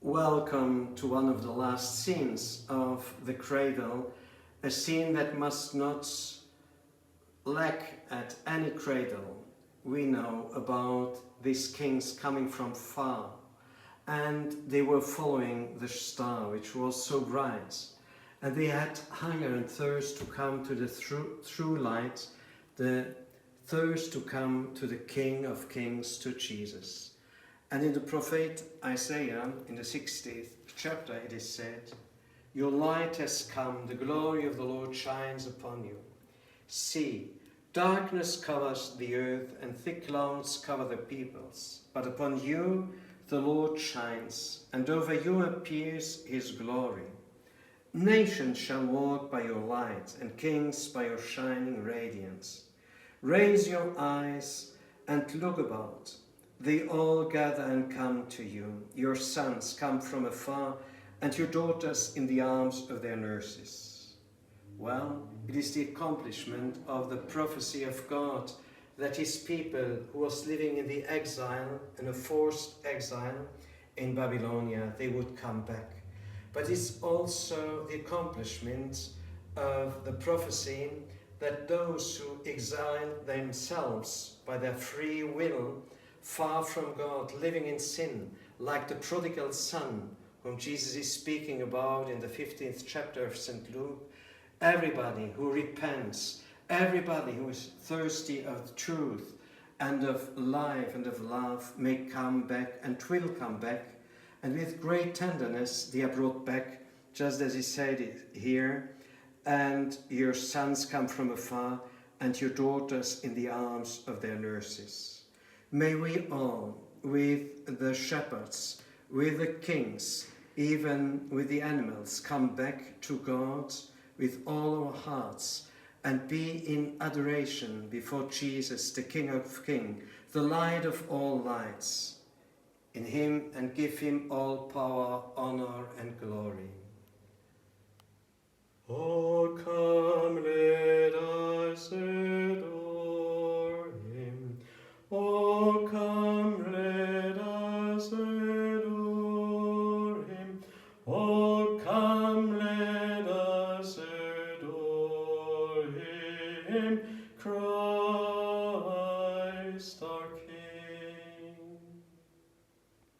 Welcome to one of the last scenes of the cradle, a scene that must not lack at any cradle. We know about these kings coming from far, and they were following the star, which was so bright, and they had hunger and thirst to come to the true light, the thirst to come to the King of Kings, to Jesus. And in the prophet Isaiah, in the 60th chapter, it is said, "Your light has come, the glory of the Lord shines upon you. See, darkness covers the earth, and thick clouds cover the peoples. But upon you the Lord shines, and over you appears his glory. Nations shall walk by your light, and kings by your shining radiance. Raise your eyes and look about. They all gather and come to you. Your sons come from afar, and your daughters in the arms of their nurses." Well, it is the accomplishment of the prophecy of God that his people who was living in the exile, in a forced exile in Babylonia, they would come back. But it's also the accomplishment of the prophecy that those who exiled themselves by their free will, far from God, living in sin, like the prodigal son, whom Jesus is speaking about in the 15th chapter of St. Luke, everybody who repents, everybody who is thirsty of truth and of life and of love may come back and will come back. And with great tenderness they are brought back, just as he said it here, "And your sons come from afar, and your daughters in the arms of their nurses." May we all, with the shepherds, with the kings, even with the animals, come back to God with all our hearts and be in adoration before Jesus, the King of Kings, the light of all lights, in him, and give him all power, honor, and glory. O come, let